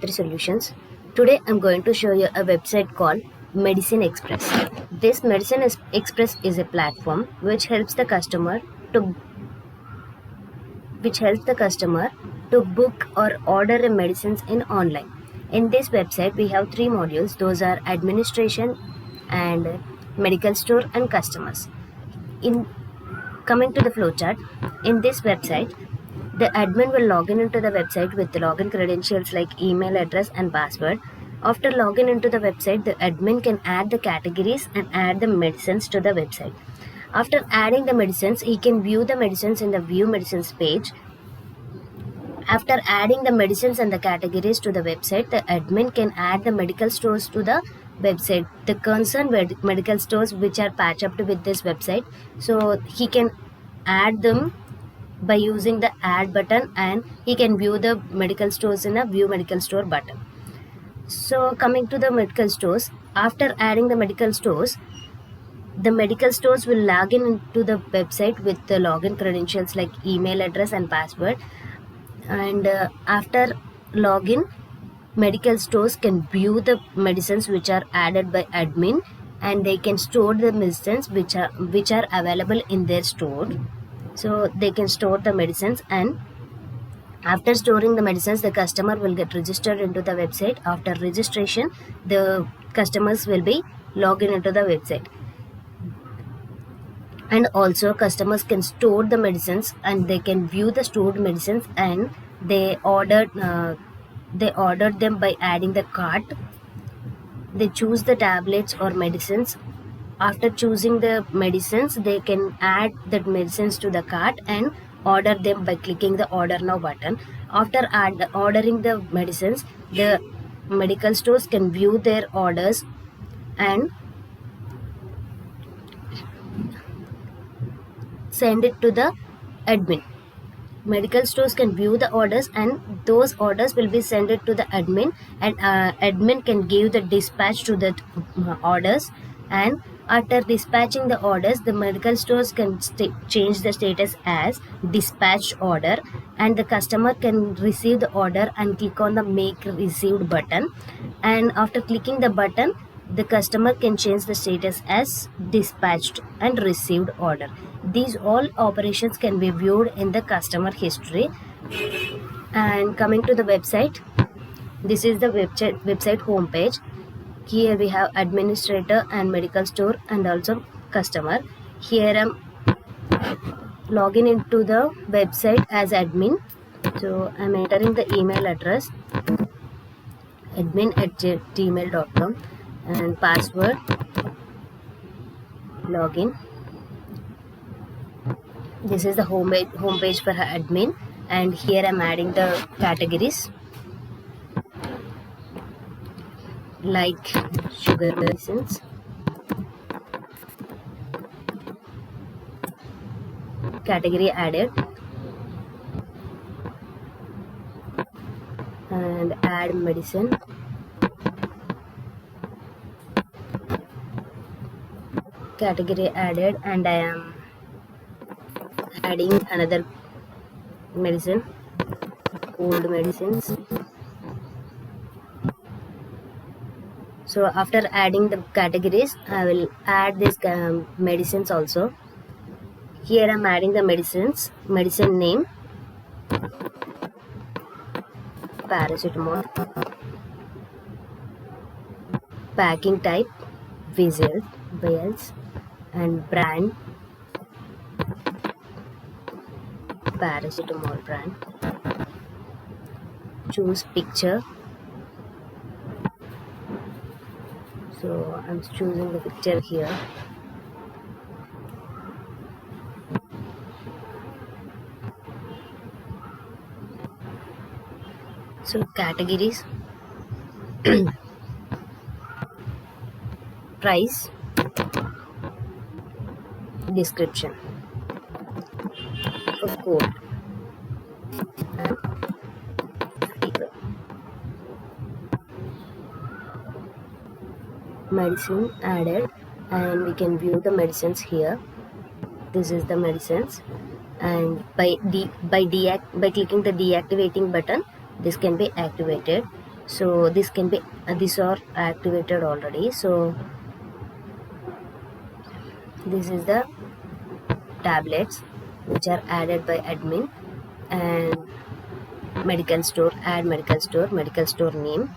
DHAATRI Solutions. Today I'm going to show you a website called Medicine Express. This Express is a platform which helps the customer to book or order a medicines in online. In this website we have three modules. Those are administration and medical store and customers. In coming to the flowchart, in this website the admin will log into the website with the login credentials like email address and password. After login into the website, the admin can add the categories and add the medicines to the website. After adding the medicines, he can view the medicines in the view medicines page. After adding the medicines and the categories to the website, the admin can add the medical stores to the website. The concerned medical stores which are patched up with this website, so he can add them by using the add button, and he can view the medical stores in a view medical store button. So coming to the medical stores, after adding the medical stores will log in into the website with the login credentials like email address and password. And after login, medical stores can view the medicines which are added by admin, and they can store the medicines which are available in their store. So they can store the medicines, and after storing the medicines, the customer will get registered into the website. After registration, the customers will be logged into the website. And also customers can store the medicines, and they can view the stored medicines, and they ordered them by adding the cart. They choose the tablets or medicines. After choosing the medicines, they can add the medicines to the cart and order them by clicking the order now button. After ordering the medicines, the medical stores can view their orders and send it to the admin. Medical stores can view the orders, and those orders will be sent it to the admin, and admin can give the dispatch to the orders. And after dispatching the orders, the medical stores can change the status as dispatched order, and the customer can receive the order and click on the make received button. And after clicking the button, the customer can change the status as dispatched and received order. These all operations can be viewed in the customer history. And coming to the website, this is the website home page. Here we have administrator and medical store and also customer. Here I'm logging into the website as admin. So I'm entering the email address admin@gmail.com and password login. This is the home page for admin, and here I'm adding the categories like sugar medicines, category added, and add medicine, category added, and I am adding another medicine, cold medicines. So after adding the categories, I will add this medicines also. Here I'm adding the medicine name, paracetamol, packing type, vials, and brand, paracetamol brand. Choose picture. So I'm choosing the picture here. So categories, price, description, code, and figure. Medicine added, and we can view the medicines here. This is the medicines, and by clicking the deactivating button, this can be activated. So this can be these are activated already. So this is the tablets which are added by admin, and medical store, add medical store name,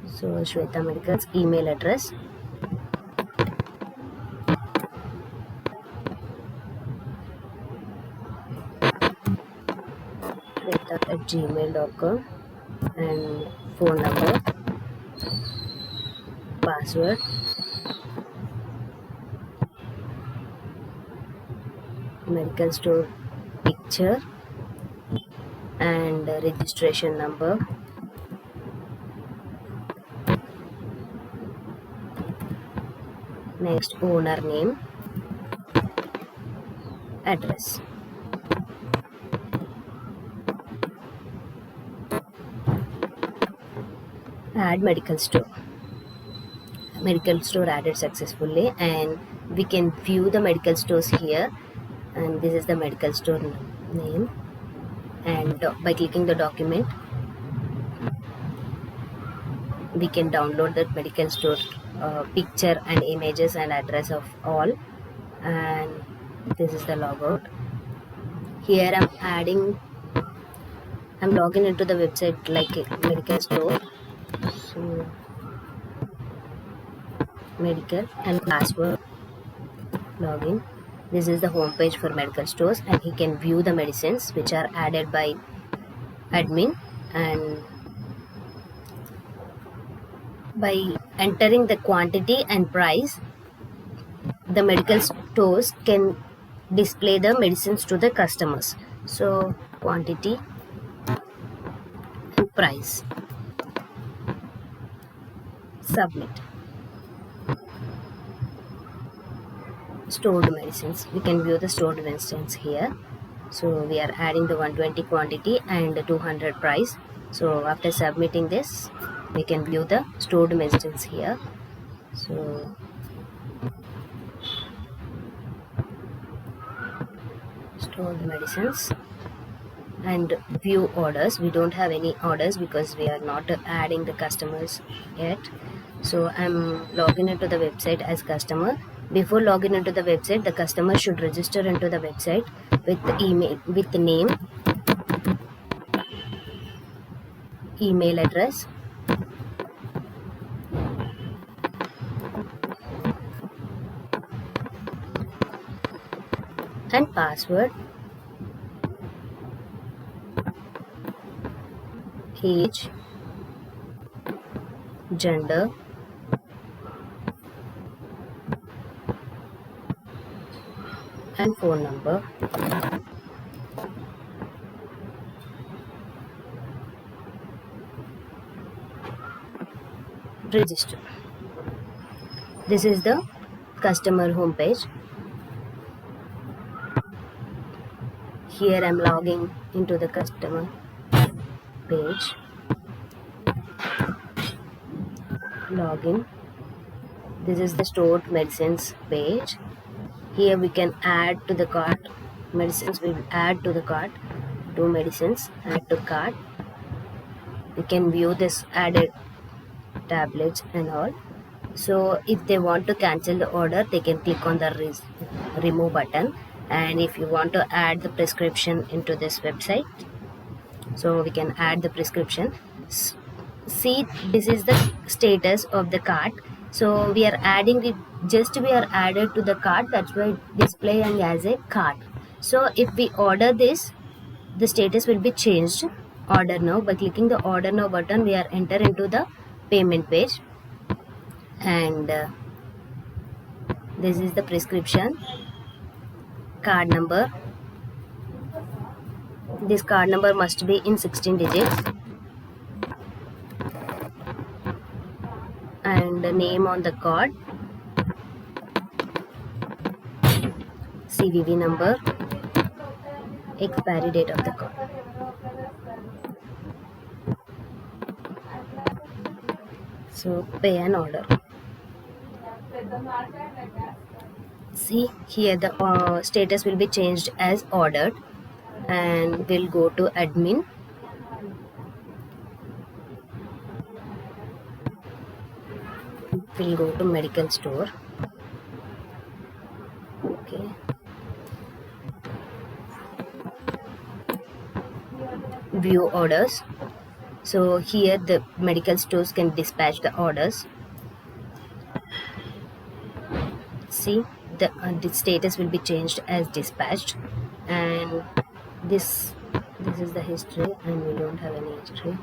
so Shweta Medical's email address, shweta@gmail.com, and phone number, password, medical store picture, and registration number, next owner name, address. Add medical store added successfully, and we can view the medical stores here, and this is the medical store name, and by clicking the document we can download the medical store picture and images and address of all, and this is the logout. Here I'm logging into the website like a medical store, so medical and password, login. This is the home page for medical stores, and he can view the medicines which are added by admin, and by entering the quantity and price, the medical stores can display the medicines to the customers. So quantity and price, submit. Stored medicines, we can view the stored medicines here. So we are adding the 120 quantity and the 200 price. So after submitting this, we can view the stored medicines here. So stored medicines and view orders. We don't have any orders because we are not adding the customers yet. So I'm logging into the website as customer. Before logging into the website, the customer should register into the website with the name, email address, and password, age, gender, and phone number. Register. This is the customer home page. Here I'm logging into the customer page. Login. This is the stored medicines page. Here we can add to the cart medicines. We will add to the cart 2 medicines, add to cart. We can view this added tablets and all. So if they want to cancel the order, they can click on the remove button, and if you want to add the prescription into this website, so we can add the prescription. See, this is the status of the cart. So we are adding it, just we are added to the cart, that's why displaying as a cart. So if we order this, the status will be changed. Order now. By clicking the order now button, we are enter into the payment page, and this is the prescription card number. This card number must be in 16 digits, and the name on the card, CVV number, expiry date of the card. So pay an order. See, here the status will be changed as ordered, and we'll go to admin. We'll go to medical store. Okay. View orders. So here the medical stores can dispatch the orders. See, the status will be changed as dispatched, and this is the history, and we don't have any history.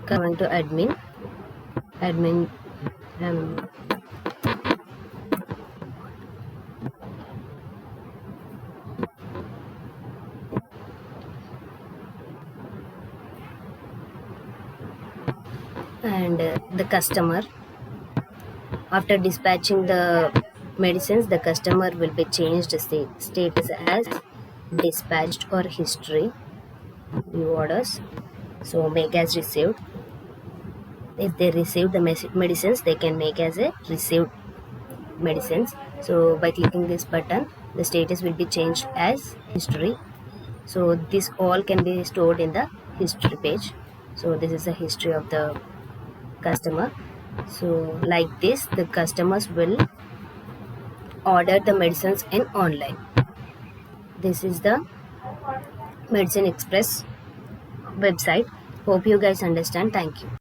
Coming to admin. And the customer, after dispatching the medicines, the customer will be changed status as dispatched or history. View orders. So make as received. If they receive the medicines, they can make as a received medicines. So by clicking this button, the status will be changed as history. So this all can be stored in the history page. So this is the history of the customer. So like this, the customers will order the medicines in online. This is the Medicine Express website. Hope you guys understand. Thank you.